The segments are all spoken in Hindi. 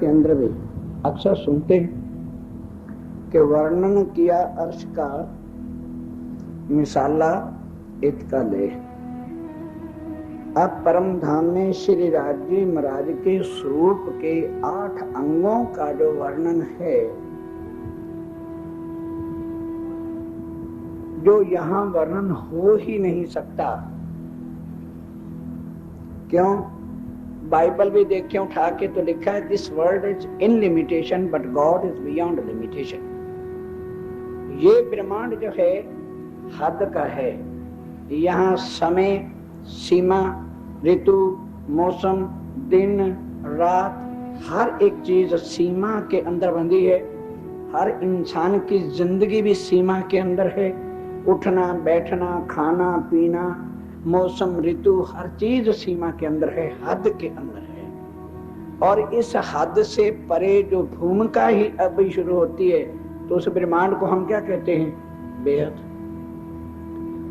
के अंदर भी अक्सर सुनते हैं कि वर्णन किया अर्श का मिसाला इतका ले। अब परम धाम में श्री राज जी महाराज के स्वरूप के 8 अंगों का जो वर्णन है, जो यहां वर्णन हो ही नहीं सकता। क्यों? बाइबल भी देखे उठा के तो लिखा है, this world is in limitation but God is beyond limitation. ये ब्रह्मांड जो है हद का है। यहाँ समय, सीमा, ऋतु, मौसम, दिन, रात, हर एक चीज सीमा के अंदर बंधी है। हर इंसान की जिंदगी भी सीमा के अंदर है। उठना, बैठना, खाना, पीना, मौसम, ऋतु, हर चीज सीमा के अंदर है, हद के अंदर है। और इस हद से परे जो भूमिका ही अब शुरू होती है, तो उस ब्रह्मांड को हम क्या कहते हैं? बेहद।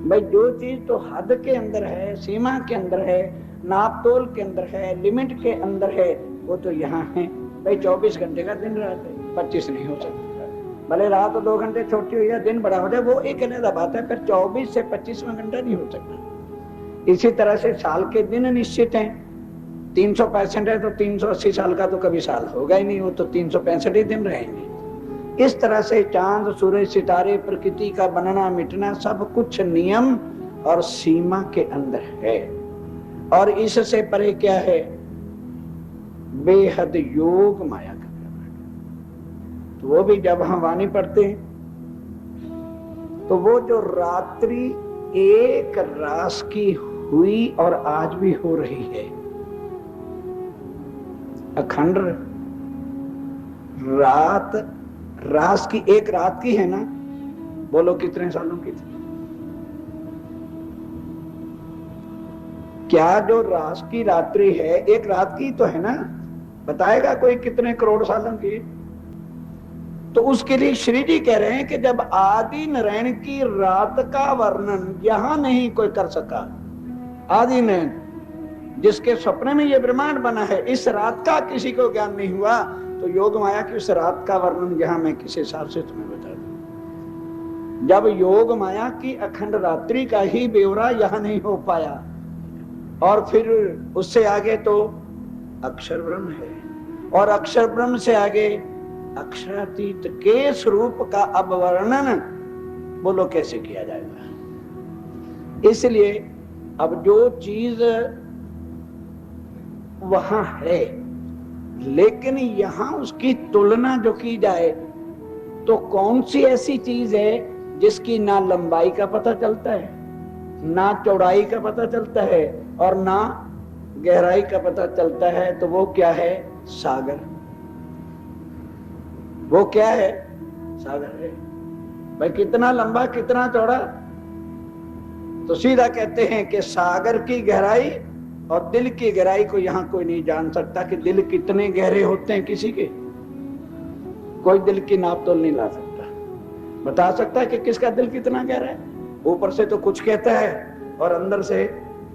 भाई जो चीज तो हद के अंदर है, सीमा के अंदर है, नापतोल के अंदर है, लिमिट के अंदर है, वो तो यहाँ है। भाई 24 घंटे का दिन रात है, 25 नहीं हो सकता। भले रात 2 घंटे छोटी हो या दिन बड़ा हो जाए, वो एक अलग बात है, फिर 24 से 25वां घंटा नहीं हो सकता। इसी तरह से साल के दिन निश्चित हैं। 365 है तो 380 साल का तो कभी साल होगा ही नहीं, वो तो 365 ही दिन रहेंगे। इस तरह से चांद, सूरज, सितारे, प्रकृति का बनना मिटना सब कुछ नियम और सीमा के अंदर है। और इससे परे क्या है? बेहद योग माया का ब्रह्मांड। तो वो भी जब हम वाणी पढ़ते हैं तो वो जो रात्रि एक रास की हुई और आज भी हो रही है, अखंड रात, रास की एक रात की है ना, बोलो कितने सालों की थी? क्या जो रास की रात्रि है एक रात की तो है ना? बताएगा कोई कितने करोड़ सालों की? तो उसके लिए श्री जी कह रहे हैं कि जब आदि नारायण की रात का वर्णन यहां नहीं कोई कर सका, आदि नारायण जिसके स्वप्न में ये ब्रह्मांड बना है, इस रात का किसी को ज्ञान नहीं हुआ, तो योग माया की उस रात का वर्णन यहां मैं किस हिसाब से तुम्हें बता दूं? जब योग माया की अखंड रात्रि का ही ब्यौरा यहां नहीं हो पाया, और फिर उससे आगे तो अक्षर ब्रह्म है, और अक्षर ब्रह्म से आगे अक्षरातीत के स्वरूप का अब वर्णन बोलो कैसे किया जाएगा? इसलिए अब जो चीज वहां है, लेकिन यहां उसकी तुलना जो की जाए तो कौन सी ऐसी चीज है जिसकी ना लंबाई का पता चलता है, ना चौड़ाई का पता चलता है, और ना गहराई का पता चलता है? तो वो क्या है? सागर। वो क्या है? सागर है। भाई कितना लंबा, कितना चौड़ा? तो सीधा कहते हैं कि सागर की गहराई और दिल की गहराई को यहां कोई नहीं जान सकता कि दिल कितने गहरे होते हैं किसी के। कोई दिल की नाप तोल नहीं ला सकता, बता सकता है कि किसका दिल कितना गहरा है। ऊपर से तो कुछ कहता है और अंदर से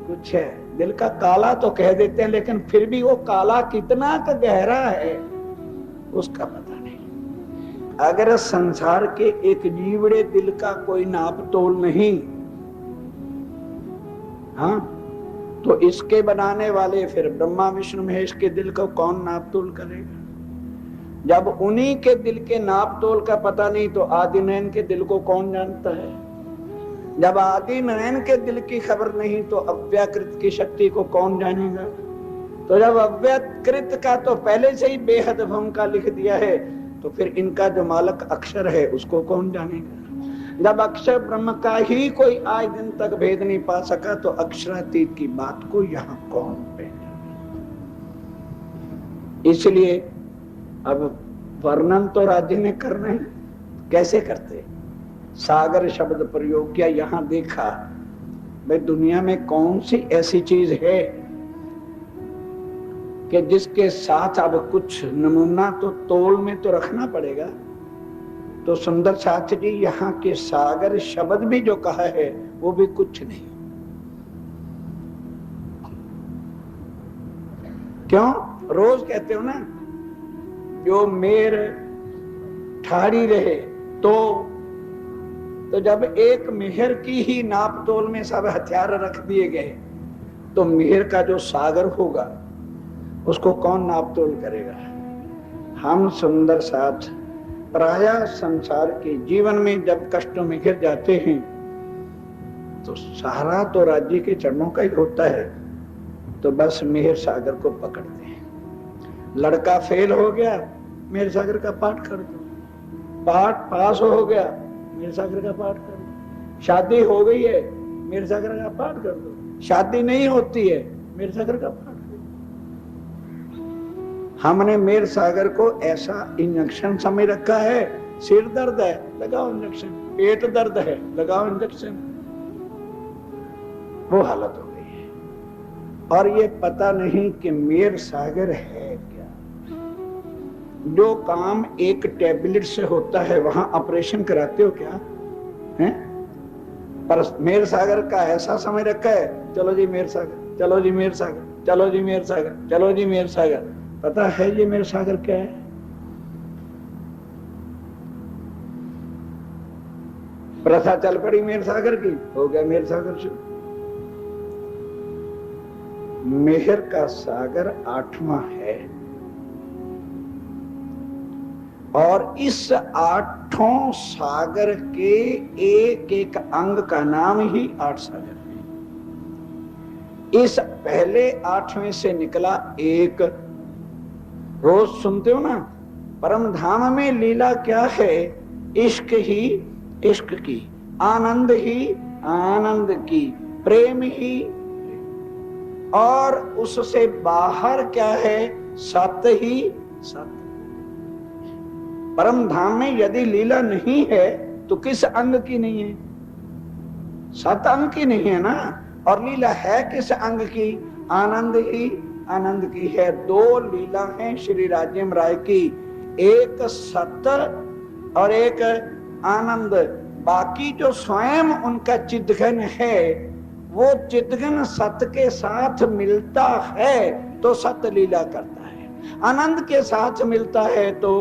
कुछ है। दिल का काला तो कह देते हैं, लेकिन फिर भी वो काला कितना का गहरा है उसका पता नहीं। अगर संसार के एक जीवड़े दिल का कोई नाप तोल नहीं, हाँ, तो इसके बनाने वाले फिर ब्रह्मा विष्णु महेश के दिल को कौन नाप तोल करेगा? जब उन्हीं के दिल के नाप तोल का पता नहीं, तो आदि नारायण के दिल को कौन जानता है? जब आदि नारायण के दिल की खबर नहीं, तो अव्याकृत की शक्ति को कौन जानेगा? तो जब अव्याकृत का तो पहले से ही बेहद भूमिका लिख दिया है, तो फिर इनका जो मालक अक्षर है उसको कौन जानेगा? जब अक्षर ब्रह्म का ही कोई आज दिन तक भेद नहीं पा सका, तो अक्षरातीत की बात को यहाँ कौन पहचाने? इसलिए अब वर्णन तो राज्य ने करना है, कैसे करते? सागर शब्द प्रयोग किया, यहां देखा भाई दुनिया में कौन सी ऐसी चीज है कि जिसके साथ अब कुछ नमूना तो तोल में तो रखना पड़ेगा। तो सुंदर साथ जी यहाँ के सागर शब्द भी जो कहा है वो भी कुछ नहीं। क्यों? रोज कहते हो ना जो मेर ठाड़ी रहे तो जब एक मेहर की ही नाप तोल में सब हथियार रख दिए गए तो मेहर का जो सागर होगा उसको कौन नाप तोल करेगा। हम सुंदर साथ प्रायः संसार के जीवन में जब कष्टों में घिर जाते हैं तो सहारा तो राज्य के चरणों का ही होता है, तो बस मेहर सागर को पकड़ते हैं। लड़का फेल हो गया, मेहर सागर का पाठ कर दो। पाठ पास हो गया, मेहर सागर का पाठ कर दो। शादी हो गई है, मेहर सागर का पाठ कर दो। शादी नहीं होती है, मेहर सागर का पाठ कर दो। हमने मेहर सागर को ऐसा इंजेक्शन समझ रखा है, सिर दर्द है लगाओ इंजेक्शन, पेट दर्द है लगाओ इंजेक्शन, वो हालत हो गई है। और ये पता नहीं कि मेहर सागर है क्या। जो काम एक टैबलेट से होता है वहां ऑपरेशन कराते हो क्या है? पर मेहर सागर का ऐसा समय रखा है, चलो जी मेहर सागर, चलो जी मेहर सागर, चलो जी मेहर सागर, चलो जी मेहर सागर। पता है ये मेहर सागर क्या है? प्रथा चल पड़ी मेहर सागर की, हो गया मेहर सागर शुरू। मेहर का सागर 8वां है और इस 8 सागर के एक एक अंग का नाम ही 8 सागर है। इस पहले 8वें से निकला एक, रोज सुनते हो ना, परम धाम में लीला क्या है, इश्क ही इश्क की, आनंद ही आनंद की, प्रेम ही, और उससे बाहर क्या है, सत्य ही सत्य। परम धाम में यदि लीला नहीं है तो किस अंग की नहीं है? 7 अंग की नहीं है ना। और लीला है किस अंग की? आनंद ही आनंद की है। 2 लीला हैं श्री राजेम राय की, एक सत्य और एक आनंद। बाकी जो स्वयं उनका चिद्घन है वो चिद्घन सत्य के साथ मिलता है तो सत्य लीला करता है, आनंद के साथ मिलता है तो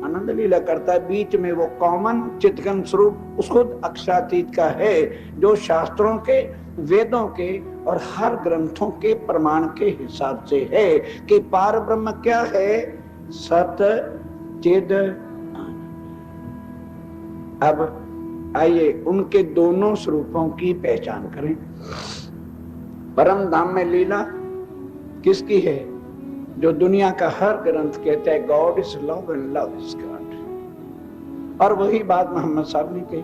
आनंद लीला करता है। बीच में वो कॉमन चिद्घन स्वरूप उसको अक्षरातीत का है, जो शास्त्रों के, वेदों के और हर ग्रंथों के प्रमाण के हिसाब से है कि पार ब्रह्म क्या है, सत्य चिद। अब आइए उनके दोनों स्वरूपों की पहचान करें। परम धाम में लीला किसकी है? जो दुनिया का हर ग्रंथ कहता है God is love and love is God, और वही बात मोहम्मद साहब ने कही,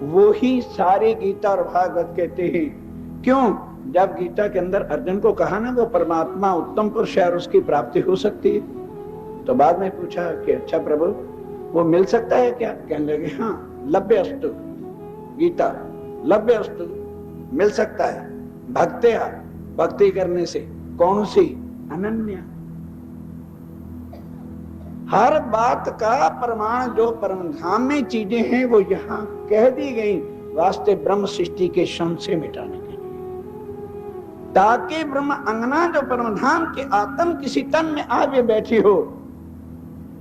वो ही सारे गीता और भागवत कहते हैं। क्यों? जब गीता के अंदर अर्जुन को कहा ना वो परमात्मा उत्तम पुरुष है और उसकी प्राप्ति हो सकती है, तो बाद में पूछा कि अच्छा प्रभु वो मिल सकता है क्या? कहने लगे हाँ, लभ्य अस्तु, गीता लभ्य अस्तु, मिल सकता है। भक्त्या, भक्ति करने से। कौन सी? अनन्या। हर बात का प्रमाण जो परम धाम में चीजें हैं वो यहाँ कह दी गई वास्ते ब्रह्म सृष्टि के संशय मिटाने के लिए, ताकि ब्रह्म अंगना जो परम धाम के आत्म किसी तन में आगे बैठी हो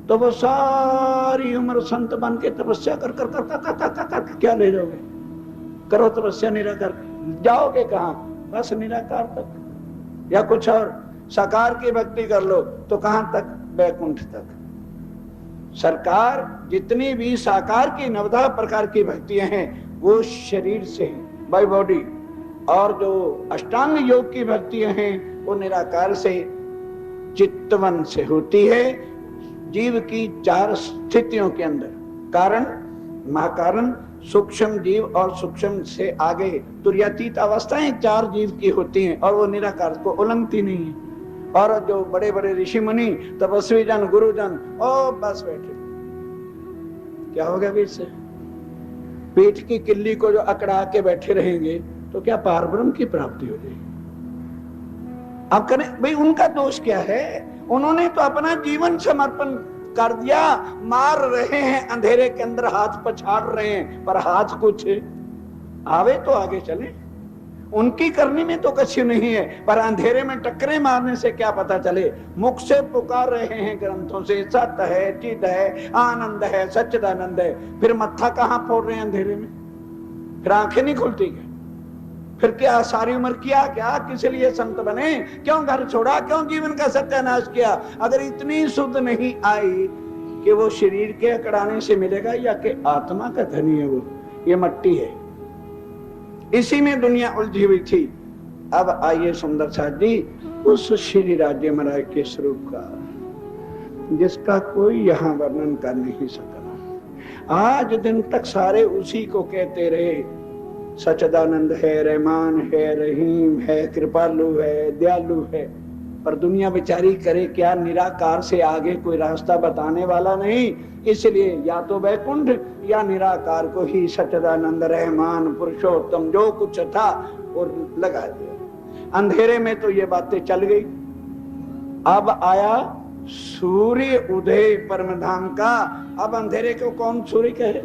तो वो सारी उम्र संत बन के तपस्या कर कर कर कर कर कर कर क्या ले जाओगे? करो तपस्या निराकार, जाओगे कहाँ? बस निराकार तक, या कुछ और साकार की भक्ति कर लो तो कहां तक? वैकुंठ तक। सरकार जितनी भी साकार की 9 प्रकार की भक्तियां हैं वो शरीर से हैं, बाय बॉडी, और जो अष्टांग योग की भक्तियां हैं वो निराकार से, चित्तवन से होती है। जीव की 4 स्थितियों के अंदर, कारण, महाकारण, सूक्ष्म जीव और सूक्ष्म से आगे तुर्यातीत अवस्थाएं 4 जीव की होती हैं और वो निराकार को उल्लंघती नहीं है। और जो बड़े बड़े ऋषि मुनि, तपस्वी जन, गुरुजन, ओ बस बैठे, क्या हो गया बीच से? पीठ की किल्ली को जो अकड़ा के बैठे रहेंगे तो क्या पार ब्रह्म की प्राप्ति हो जाएगी? अब करें भाई, उनका दोष क्या है? उन्होंने तो अपना जीवन समर्पण कर दिया, मार रहे हैं अंधेरे के अंदर, हाथ पछाड़ रहे हैं, पर हाथ कुछ आवे तो आगे चले। उनकी करनी में तो कछु नहीं है, पर अंधेरे में टक्करे मारने से क्या पता चले। मुख से पुकार रहे हैं ग्रंथों से, सत्य है, चित है, आनंद है, सच्चिदानंद है, फिर मत्था कहां फोड़ रहे हैं अंधेरे में, फिर आंखें नहीं खुलती क्या? फिर क्या सारी उम्र किया क्या? किस लिए संत बने? क्यों घर छोड़ा? क्यों जीवन का सत्यानाश किया? अगर इतनी शुद्ध नहीं आई कि वो शरीर के अकड़ाने से मिलेगा या कि आत्मा का धनी है, वो ये मट्टी है, इसी में दुनिया उलझी हुई थी। अब आइए सुंदर साथ जी उस श्री राज्य महाराज के स्वरूप का, जिसका कोई यहाँ वर्णन कर नहीं सका। आज दिन तक सारे उसी को कहते रहे, सच्चिदानंद है, रहमान है, रहीम है, कृपालु है, दयालु है, पर दुनिया बेचारी करे क्या? निराकार से आगे कोई रास्ता बताने वाला नहीं, इसलिए या तो वैकुंठ या निराकार को ही सच्चिदानंद, रहमान, पुरुषोत्तम जो कुछ था और लगा दिया। अंधेरे में तो ये बातें चल गई। अब आया सूर्य उदय परम धाम का। अब अंधेरे को कौन सूर्य कहे?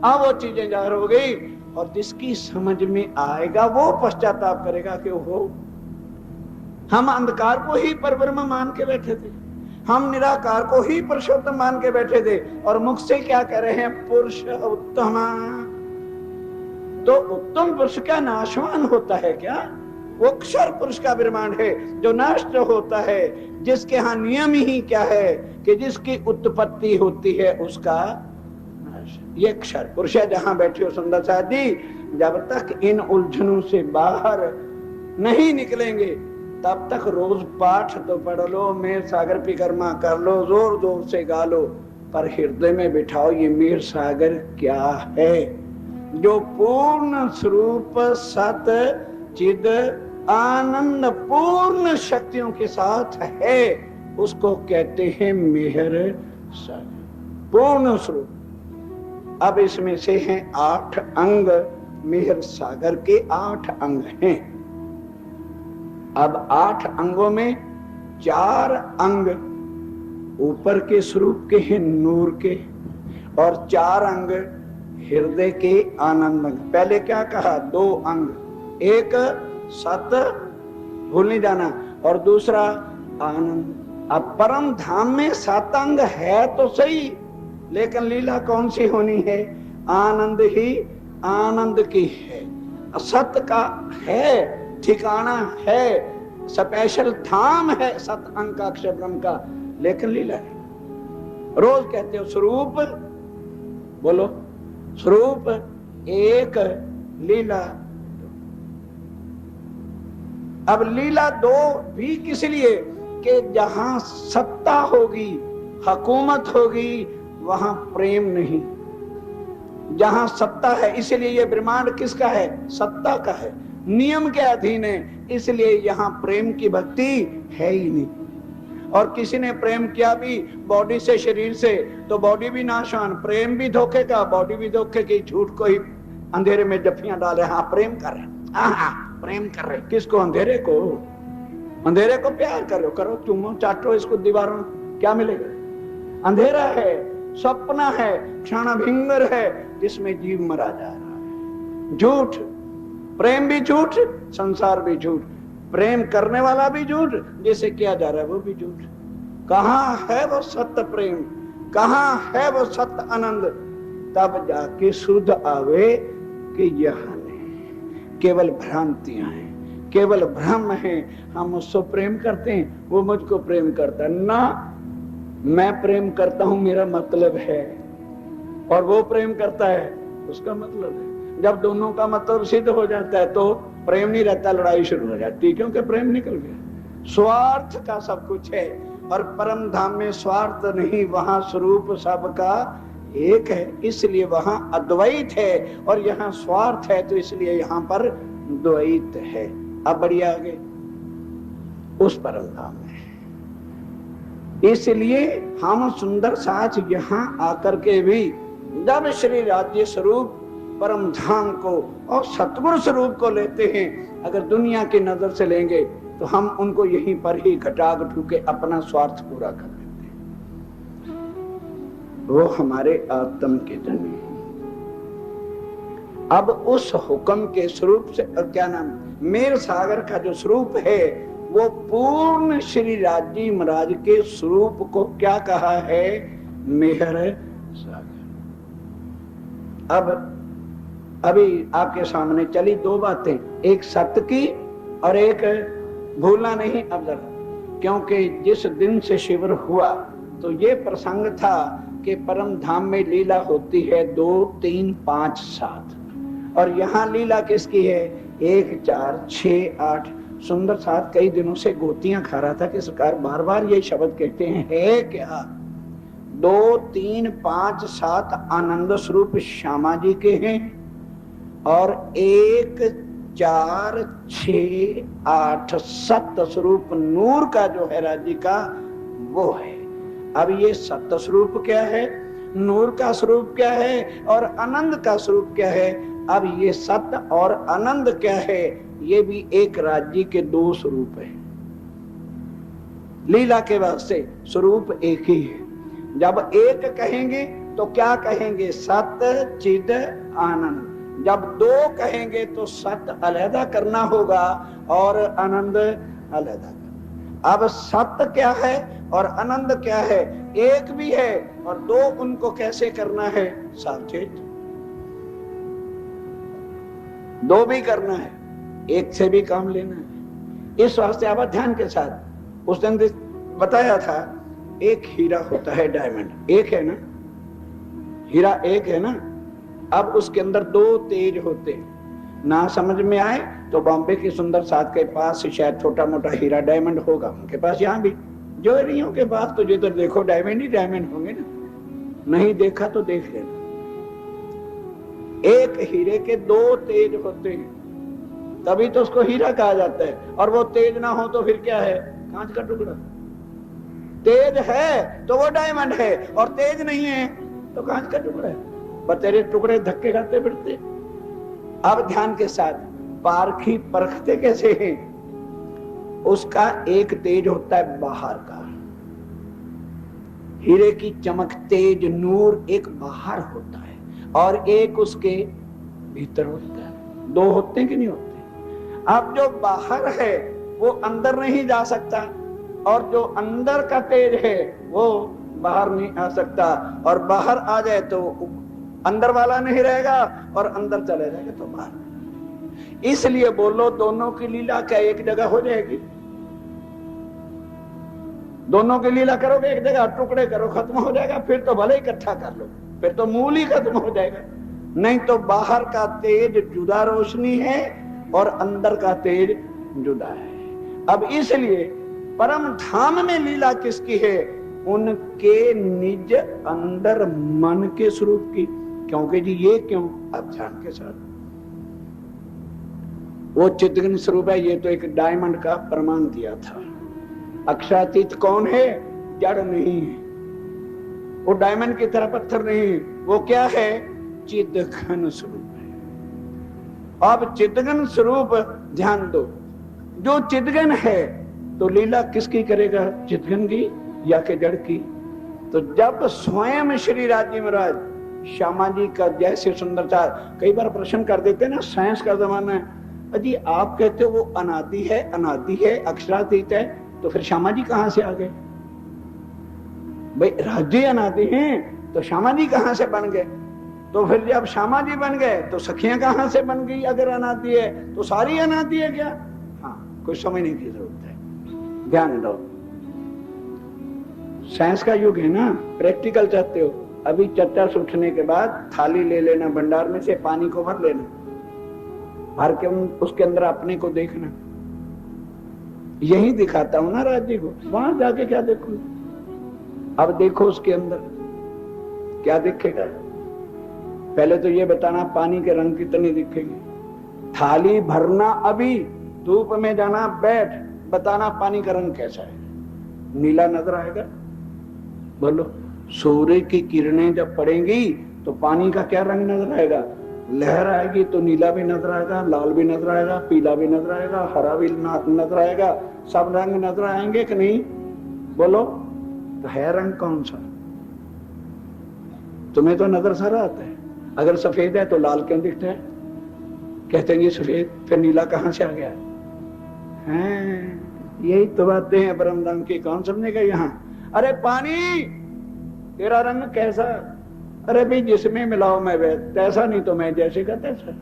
अब वो चीजें जाहिर हो गई, और जिसकी समझ में आएगा वो पश्चाताप करेगा कि हो, हम अंधकार को ही परब्रह्म मान के बैठे थे, हम निराकार को ही पुरुषोत्तम मान के बैठे थे, और मुख से क्या कह रहे हैं? पुरुष उत्तम। तो उत्तम पुरुष क्या नाशवान होता है क्या? वो अक्षर पुरुष का ब्रह्मांड है जो नष्ट होता है, जिसके यहाँ नियम ही क्या है कि जिसकी उत्पत्ति होती है उसका नाश। ये अक्षर पुरुष है। जहां बैठे हो सुंदर साथ जी, जब तक इन उलझनों से बाहर नहीं निकलेंगे तब तक रोज पाठ तो पढ़ लो, मेर सागर परिक्रमा कर लो, जोर जोर से गा लो, पर हृदय में बिठाओ ये मेर सागर क्या है? जो पूर्ण स्वरूप सत चिद आनंद पूर्ण शक्तियों के साथ है, उसको कहते हैं मेहर सागर, पूर्ण स्वरूप। अब इसमें से हैं 8 अंग, मेहर सागर के 8 अंग हैं। अब 8 अंगों में 4 अंग ऊपर के स्वरूप के हैं, नूर के, और 4 अंग हृदय के आनंद अंग। पहले क्या कहा? 2 अंग, एक सत, भूल नहीं जाना, और दूसरा आनंद। अब परम धाम में 7 अंग है तो सही, लेकिन लीला कौन सी होनी है? आनंद ही आनंद की है, सत का है, ठिकाना है, स्पेशल धाम है सत अंग का, अक्षर ब्रह्म का, लेकिन लीला नहीं। रोज कहते हो स्वरूप, बोलो स्वरूप एक, लीला। अब लीला 2 भी किस लिए? कि जहां सत्ता होगी, हुकूमत होगी, वहां प्रेम नहीं। जहां सत्ता है, इसलिए ये ब्रह्मांड किसका है? सत्ता का है, नियम के अधीन है, इसलिए यहाँ प्रेम की भक्ति है ही नहीं। और किसी ने प्रेम किया भी बॉडी से, शरीर से, तो बॉडी भी नाशवान, प्रेम भी धोखे का, बॉडी भी धोखे की, झूठ को ही अंधेरे में जफ्फियां डाले। हाँ प्रेम कर रहे, हाँ प्रेम कर रहे, किसको? अंधेरे को। अंधेरे को प्यार करो, करो चुम्मो चाटो इसको दीवारों, क्या मिलेगा? अंधेरा है, सपना है, क्षणभंगुर है, जिसमें जीव मरा जा रहा है। झूठ, प्रेम भी झूठ, संसार भी झूठ, प्रेम करने वाला भी झूठ, जिसे किया जा रहा है वो भी झूठ। कहाँ है वो सत्य प्रेम? कहाँ है वो सत्य आनंद? तब जाके शुद्ध आवे कि यह नहीं, केवल भ्रांतियां हैं, केवल भ्रम है। हम उसको प्रेम करते हैं, वो मुझको प्रेम करता है ना, मैं प्रेम करता हूं मेरा मतलब है, और वो प्रेम करता है उसका मतलब है। जब दोनों का मतलब सिद्ध हो जाता है तो प्रेम नहीं रहता, लड़ाई शुरू हो जाती है, क्योंकि प्रेम निकल गया। स्वार्थ का सब कुछ है, और परम धाम में स्वार्थ नहीं, वहां स्वरूप सबका एक है, इसलिए वहां अद्वैत है, और यहाँ स्वार्थ है, तो इसलिए यहाँ पर द्वैत है। अब बढ़िया आगे उस परम धाम में, इसलिए हम सुंदर साथ यहाँ आकर के भी जब श्री राज्य स्वरूप परम धाम को और सतगुरु स्वरूप को लेते हैं, अगर दुनिया की नजर से लेंगे तो हम उनको यहीं पर ही घटाघटू के अपना स्वार्थ पूरा कर लेते हैं। वो हमारे आत्म के धनी, अब उस हुक्म के स्वरूप से क्या नाम, मेर सागर का जो स्वरूप है वो पूर्ण श्री राजी महाराज के स्वरूप को क्या कहा है, मेहर सागर। अब अभी आपके सामने चली दो बातें, एक सत्य की और एक भूलना नहीं। अब जरा, क्योंकि जिस दिन से शिविर हुआ तो ये प्रसंग था कि परम धाम में लीला होती है 2, 3, 5, 7, और यहाँ लीला किसकी है 1, 4, 6, 8। सुंदर साथ कई दिनों से गोतियां खा रहा था कि सरकार बार बार ये शब्द कहते हैं, है क्या 2, 3, 5, 7 आनंद स्वरूप श्यामा जी के हैं, और 1, 4, 6, 8 सत्य स्वरूप नूर का जो है राज्य का वो है। अब ये सत्य स्वरूप क्या है, नूर का स्वरूप क्या है, और आनंद का स्वरूप क्या है। अब ये सत्य और आनंद क्या है, ये भी एक राज्य के 2 स्वरूप है। लीला के वास्ते स्वरूप एक ही है। जब एक कहेंगे तो क्या कहेंगे, सत्य चिद आनंद। जब 2 कहेंगे तो सत्य अलहदा करना होगा और आनंद अलहदा करना। अब सत्य क्या है और आनंद क्या है, एक भी है और 2 उनको कैसे करना है, सावचेत 2 भी करना है, एक से भी काम लेना है। इस वास्ते आप ध्यान के साथ, उस दिन बताया था एक हीरा होता है डायमंड, एक है ना हीरा, एक है ना। अब उसके अंदर 2 तेज होते हैं। ना समझ में आए तो बॉम्बे की सुंदर साथ के पास शायद छोटा मोटा हीरा डायमंड होगा, उनके पास यहाँ भी ज्वेलरियों के पास तो जिधर देखो डायमंड ही डायमंड होंगे ना। नहीं देखा तो देख लेना, एक हीरे के 2 तेज होते हैं, तभी तो उसको हीरा कहा जाता है। और वो तेज ना हो तो फिर क्या है, कांच का टुकड़ा। तेज है तो वो डायमंड है, और तेज नहीं है तो कांच का टुकड़ा है। पर तेरे टुकड़े धक्के खाते फिरते। अब ध्यान के साथ, पारखी परखते कैसे हैं, उसका एक तेज होता है बाहर का, हीरे की चमक तेज नूर एक बाहर होता है और एक उसके भीतर होता है। 2 होते हैं कि नहीं होते। अब जो बाहर है वो अंदर नहीं जा सकता, और जो अंदर का तेज है वो बाहर नहीं आ सकता, और बाहर आ जाए तो अंदर वाला नहीं रहेगा और अंदर चले जाएगा तो बाहर। इसलिए बोलो दोनों की लीला क्या एक जगह हो जाएगी, दोनों की लीला करोगे एक जगह, टुकड़े करो खत्म हो जाएगा, फिर तो भले इकट्ठा कर लो, फिर तो मूल ही खत्म हो जाएगा। नहीं तो बाहर का तेज जुदा रोशनी है और अंदर का तेज जुदा है। अब इसलिए परम धाम में लीला किसकी है, उनके निज अंदर मन के स्वरूप की। क्योंकि जी ये क्यों, अब ध्यान के साथ, वो चिदघन स्वरूप है, ये तो एक डायमंड का प्रमाण दिया था। अक्षरातीत कौन है, जड़ नहीं है, वो डायमंड की तरह पत्थर नहीं है, वो क्या है, चिदघन स्वरूप है। अब चिदघन स्वरूप ध्यान दो, जो चिदघन है तो लीला किसकी करेगा, चिदघन की या के जड़ की। तो जब स्वयं श्री राजी महाराज श्यामा जी का जैसे सुंदरता, कई बार प्रश्न कर देते ना, साइंस का जमाना है, अजी आप कहते हो वो अनादि है अक्षरातीत है, तो फिर श्यामा जी कहां से आ गए। भाई राज्य अनादि हैं तो श्यामा जी कहां से बन गए, तो फिर जब श्यामा जी बन गए तो सखियां कहां से बन गई। अगर अनादि है तो सारी अनादि है क्या। हाँ, कुछ समझने की जरूरत है, ध्यान दो। साइंस का युग है ना, प्रैक्टिकल चाहते हो, अभी चर्चा से उठने के बाद थाली ले लेना, भंडार में से पानी को भर लेना, भर के उसके अंदर अपने को देखना। यही दिखाता हूं ना राज्य को, वहां जाके क्या देखो। अब देखो उसके अंदर क्या दिखेगा। पहले तो ये बताना पानी के रंग कितने दिखेंगे, थाली भरना, अभी धूप में जाना, बैठ, बताना पानी का रंग कैसा है। नीला नजर आएगा, बोलो। सूर्य की किरणें जब पड़ेंगी तो पानी का क्या रंग नजर आएगा, लहर आएगी तो नीला भी नजर आएगा, लाल भी नजर आएगा, पीला भी नजर आएगा, हरा भी नजर आएगा, सब रंग नजर आएंगे कि नहीं, बोलो। तो है रंग कौन सा, तुम्हें तो नजर सारा आता है। अगर सफेद है तो लाल क्यों दिखता है, कहते हैं ये सफेद, फिर नीला कहां से आ गया? हैं, यही तो बातें हैं परम धाम की, कौन समझेगा यहाँ? अरे पानी, तेरा रंग कैसा? अरे भाई जिसमें मिलाओ मैं तैसा, नहीं तो मैं जैसे का तैसा।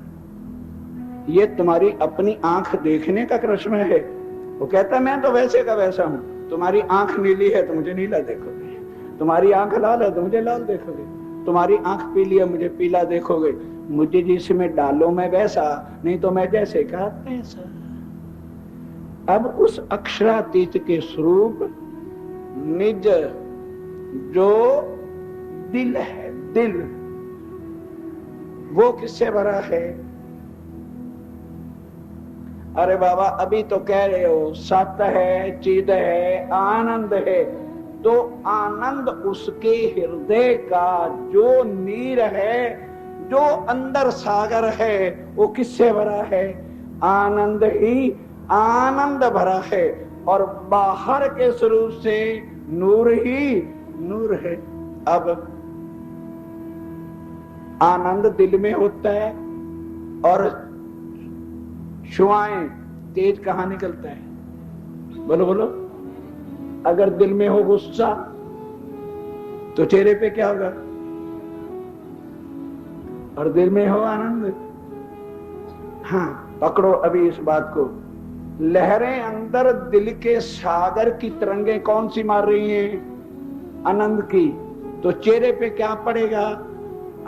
ये तुम्हारी अपनी आंख देखने का कृष्ण है। वो कहता मैं तो वैसे का वैसा हूं। तुम्हारी आंख नीली है तो मुझे नीला देखोगे, तुम्हारी आंख लाल है तो मुझे लाल देखोगे, तुम्हारी आंख पीली है मुझे पीला देखोगे। मुझे जिसमें डालो मैं वैसा, नहीं तो मैं जैसे का तैसा। अब उस अक्षरातीत के स्वरूप निज जो दिल है, दिल वो किससे भरा है? अरे बाबा अभी तो कह रहे हो सत्य है, चिद है, आनंद है, तो आनंद उसके हृदय का जो नीर है, जो अंदर सागर है, वो किससे भरा है? आनंद ही आनंद भरा है, और बाहर के स्वरूप से नूर ही नूर है। अब आनंद दिल में होता है और शुआएं तेज कहां निकलता है? बोलो बोलो। अगर दिल में हो गुस्सा तो चेहरे पे क्या होगा? और दिल में हो आनंद। हाँ पकड़ो अभी इस बात को। लहरें अंदर दिल के सागर की तरंगे कौन सी मार रही हैं? आनंद की। तो चेहरे पे क्या पड़ेगा?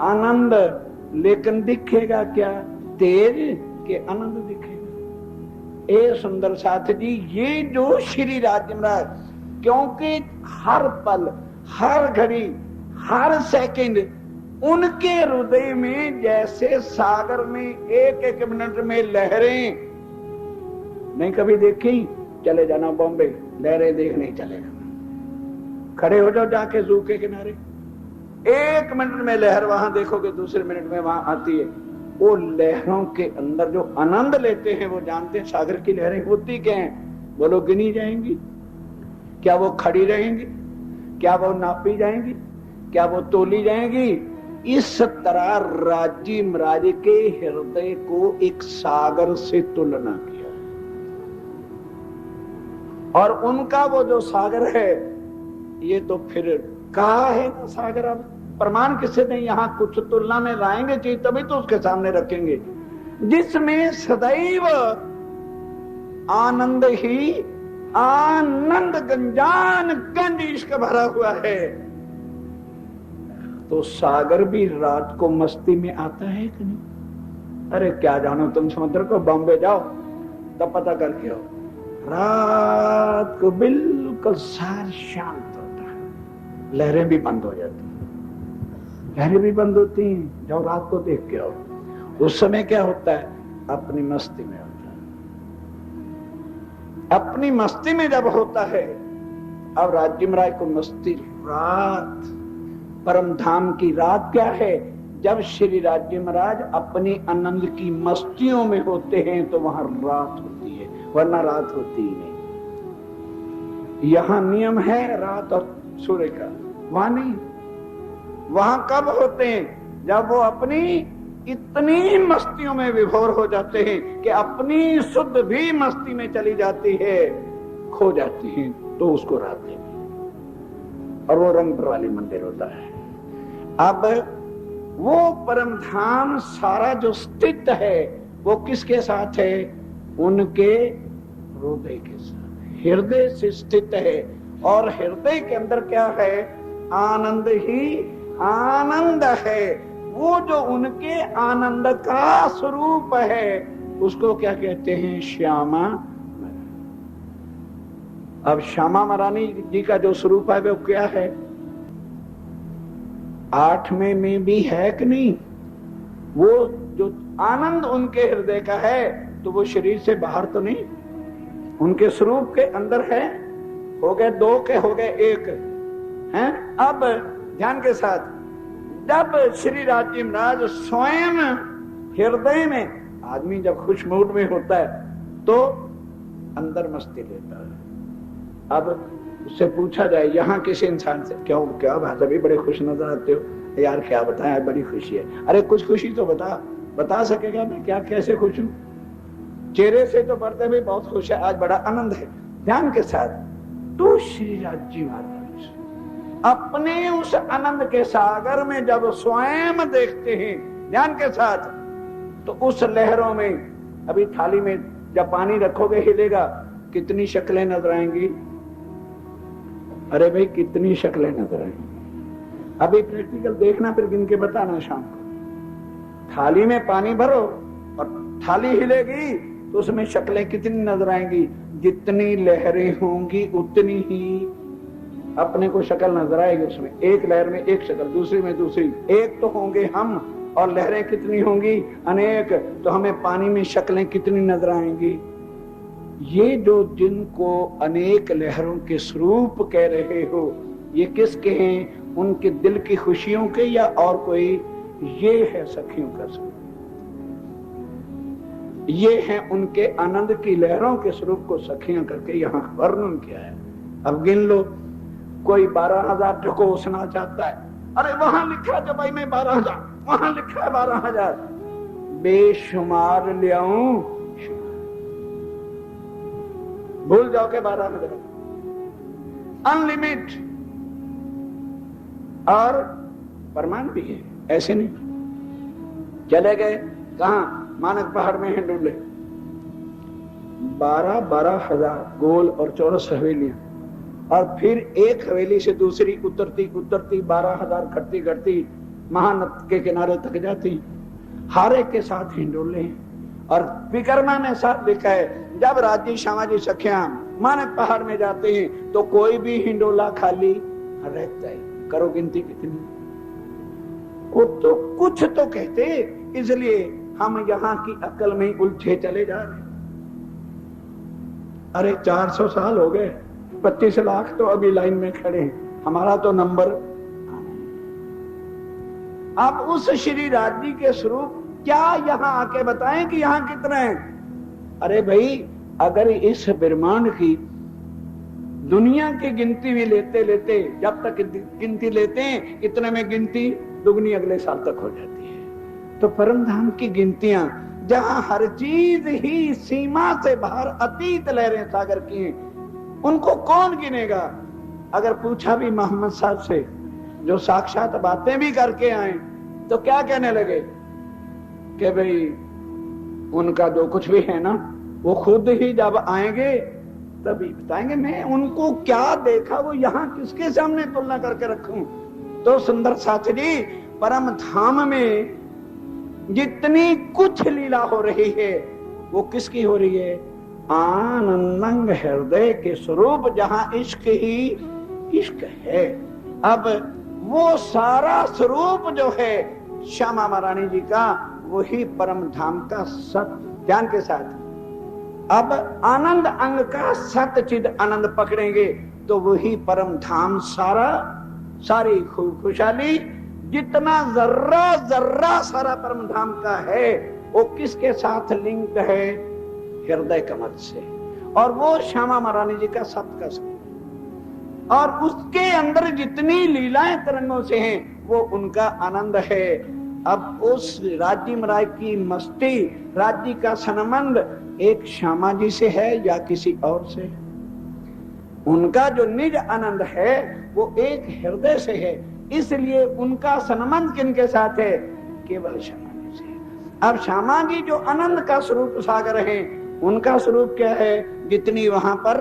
आनंद। लेकिन दिखेगा क्या? तेज के आनंद दिखेगा। ए सुंदर साथ जी, ये जो श्री राज्य महाराज, क्योंकि हर पल, हर घड़ी, हर सेकंड उनके हृदय में जैसे सागर में एक एक मिनट में लहरें नहीं कभी देखी। चले जाना बॉम्बे, लहरें देखने चलेगा, खड़े हो जाओ जाके जू के किनारे, एक मिनट में लहर वहां देखोगे, दूसरे मिनट में वहां आती है। वो लहरों के अंदर जो आनंद लेते हैं वो जानते हैं सागर की लहरें होती क्या हैं। बोलो गिनी जाएंगी क्या? वो खड़ी रहेंगी क्या? वो नापी जाएंगी क्या? वो तोली जाएंगी? इस तरह राज्य महाराज के हृदय को एक सागर से तुलना किया, और उनका वो जो सागर है, ये तो फिर कहा है ना सागर। अब प्रमाण किससे दें? यहाँ कुछ तुलना में लाएंगे चीज तभी तो उसके सामने रखेंगे, जिसमें सदैव आनंद ही आनंद, गंजान गंज इश्क भरा हुआ है। तो सागर भी रात को मस्ती में आता है कि नहीं? अरे क्या जानो तुम समुद्र को, बॉम्बे जाओ तब पता करके हो। रात को बिल्कुल सार शांत होता है, लहरें भी बंद हो जाती हैं, लहरें भी बंद होती हैं। जाओ रात को देख के आओ। उस समय क्या होता है? अपनी मस्ती में होता है। अपनी मस्ती में जब होता है, अब राज्य महाराज को मस्ती, रात, परम धाम की रात क्या है? जब श्री राज्य महाराज अपनी आनंद की मस्तियों में होते हैं तो वहां रात होती है, वरना रात होती ही नहीं। यहां नियम है रात और सूर्य का, वहां नहीं। वहां कब होते हैं? जब वो अपनी इतनी मस्तियों में विभोर हो जाते हैं कि अपनी शुद्ध भी मस्ती में चली जाती है, खो जाती है, तो उसको रात देंगे। और वो रंग वाली मंदिर होता है। अब वो परम धाम सारा जो स्थित है वो किसके साथ है? उनके हृदय के साथ, हृदय से स्थित है। और हृदय के अंदर क्या है? आनंद ही आनंद है। वो जो उनके आनंद का स्वरूप है उसको क्या कहते हैं? श्यामा। अब श्यामा महारानी जी का जो स्वरूप है वो क्या है? 8वें में भी है कि नहीं? वो जो आनंद उनके हृदय का है तो वो शरीर से बाहर तो नहीं, उनके स्वरूप के अंदर है। हो गए 2 के, हो गए 1 हैं। अब ध्यान के साथ, जब श्री राज्य महाराज स्वयं हृदय में, आदमी जब खुश मूड में होता है तो अंदर मस्ती लेता है। अब उससे पूछा जाए यहाँ किसी इंसान से, क्यों क्या बात है, अभी बड़े खुश नजर आते हो यार, क्या बताएं बड़ी खुशी है। अरे कुछ खुशी तो बता, बता सकेगा मैं क्या कैसे खुश हूं? चेहरे से तो बढ़ते भी बहुत खुश है, आज बड़ा आनंद है। ध्यान के साथ तो श्री राज्य महाराज अपने उस आनंद के सागर में जब स्वयं देखते हैं, ध्यान के साथ, तो उस लहरों में, अभी थाली में जब पानी रखोगे हिलेगा, कितनी शक्लें नजर आएंगी? अरे भाई कितनी शक्लें नजर आएंगी? अभी प्रैक्टिकल देखना, फिर गिन के बताना शाम को। थाली में पानी भरो और थाली हिलेगी तो उसमें शक्लें कितनी नजर आएंगी? जितनी लहरें होंगी उतनी ही अपने को शक्ल नजर आएगी उसमें। एक लहर में एक शक्ल, दूसरी में दूसरी। एक तो होंगे हम और लहरें कितनी होंगी? अनेक। तो हमें पानी में शक्लें कितनी नजर आएंगी? ये जो जिनको अनेक लहरों के स्वरूप कह रहे हो, ये किसके हैं? उनके दिल की खुशियों के या और कोई? ये है सखियों का स्वरूप, ये है उनके आनंद की लहरों के स्वरूप को सखियां करके यहाँ वर्णन किया है। अब गिन लो, कोई 12,000 ढकोसना चाहता है, अरे वहां लिखा है जब मैं 12,000, वहां लिखा है 12,000, बेशुमार ले आऊं, भूल जाओ के 12,000 अनलिमिट। और प्रमाण भी है, ऐसे नहीं चले गए कहां? मानक पहाड़ में हिंडोले 12,000 गोल और चौरस हवेलियां, और फिर एक हवेली से दूसरी उतरती उतरती 12,000 घटती घटती महानद के किनारे तक जाती। हर एक के साथ हिंडोले हैं। और विकर्मा ने साथ लिखा है, जब राज्य श्यामाजी सखियां मानक पहाड़ में जाते हैं तो कोई भी हिंडोला खाली रहता है। करो गिनती कितनी? वो तो कुछ तो कहते, इसलिए हम यहाँ की अक्ल में उलझे चले जा रहे। अरे 400 साल हो गए, 25 लाख तो अभी लाइन में खड़े हैं, हमारा तो नंबर। आप उस श्री राज्य के स्वरूप क्या यहाँ आके बताएं कि यहाँ कितने हैं? अरे भाई, अगर इस ब्रह्मांड की दुनिया की गिनती भी लेते लेते, जब तक गिनती लेते हैं इतने में गिनती दुगनी अगले साल तक हो जाती है। तो परम धाम की गिनतियां, जहां हर चीज ही सीमा से बाहर अतीत लहरें सागर की हैं, उनको कौन गिनेगा? अगर पूछा भी मोहम्मद साहब से, जो साक्षात बातें भी करके आए, तो क्या कहने लगे कि भाई उनका जो कुछ भी है ना, वो खुद ही जब आएंगे तभी बताएंगे। मैं उनको क्या देखा, वो यहाँ किसके सामने तुलना करके रखूं? तो सुंदर शास्त्री, परम धाम में जितनी कुछ लीला हो रही है वो किसकी हो रही है? आनंदंग हृदय के स्वरूप, जहां इश्क ही इश्क है। अब वो सारा स्वरूप जो है श्यामा महारानी जी का, वही परम धाम का सत्य। ध्यान के साथ अब आनंद अंग का सतचिद आनंद पकड़ेंगे तो वही परम धाम सारा, सारी खुशहाली, जितना जर्रा जर्रा सारा परम धाम का है, वो किसके साथ लिंक है? हृदय कमल से। और वो श्यामा महारानी जी का सत का सत, और उसके अंदर जितनी लीलाएं तरंगों से हैं वो उनका आनंद है। अब उस राज्य महाराज की मस्ती, राज्य का संबंध एक श्यामा जी से है या किसी और से? उनका जो निज आनंद है वो एक हृदय से है, इसलिए उनका संबंध किनके साथ है? केवल श्यामा जी से। अब श्यामा जी जो आनंद का स्वरूप सागर है, उनका स्वरूप क्या है? जितनी वहां पर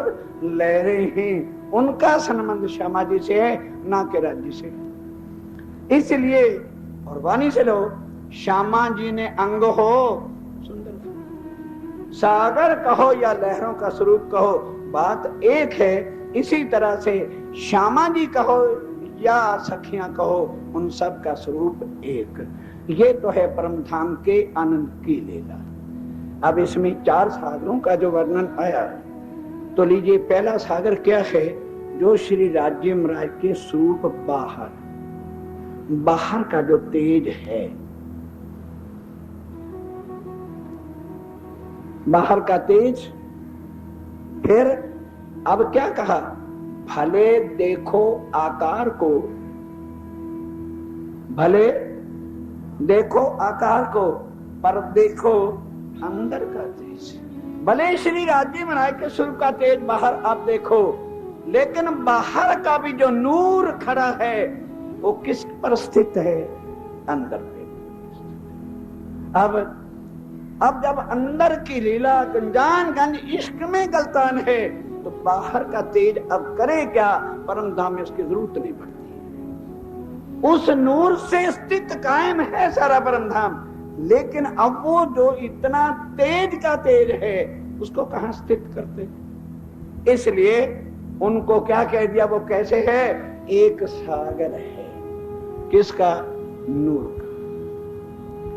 लहरें हैं, उनका संबंध श्यामा जी से है, ना के राज्य से। इसलिए और वाणी से लो, श्यामा जी ने अंग हो सुंदर, सागर कहो या लहरों का स्वरूप कहो, बात एक है। इसी तरह से श्यामा जी कहो या सखियां कहो, उन सब का स्वरूप एक। ये तो है परम धाम के आनंद की लीला। अब इसमें 4 सागरों का जो वर्णन आया, तो लीजिए पहला सागर क्या है? जो श्री राज्य महाराज के स्वरूप बाहर, बाहर का जो तेज है, बाहर का तेज। फिर अब क्या कहा? भले देखो आकार को, भले देखो आकार को, पर देखो अंदर का तेज, भले श्री राज्य बनाए के स्वरूप का तेज बाहर आप देखो, लेकिन बाहर का भी जो नूर खड़ा है वो किस पर स्थित है? अंदर पे। अब जब अंदर की लीला गुंजान गंज इश्क में गलतान है, तो बाहर का तेज अब करे क्या? परम धाम में उसकी जरूरत नहीं पड़ती। उस नूर से स्थित कायम है सारा परम धाम, लेकिन अब वो जो इतना तेज का तेज है उसको कहां स्थित करते? इसलिए उनको क्या कह दिया? वो कैसे है? एक सागर है। किसका? नूर का।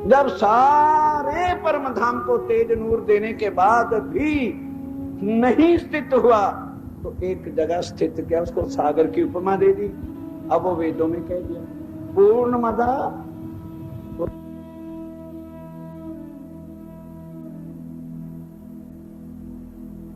जब सारे परम धाम को तेज नूर देने के बाद भी नहीं स्थित हुआ, तो एक जगह स्थित किया, उसको सागर की उपमा दे दी। अब वो वेदों में कह दिया पूर्णमदा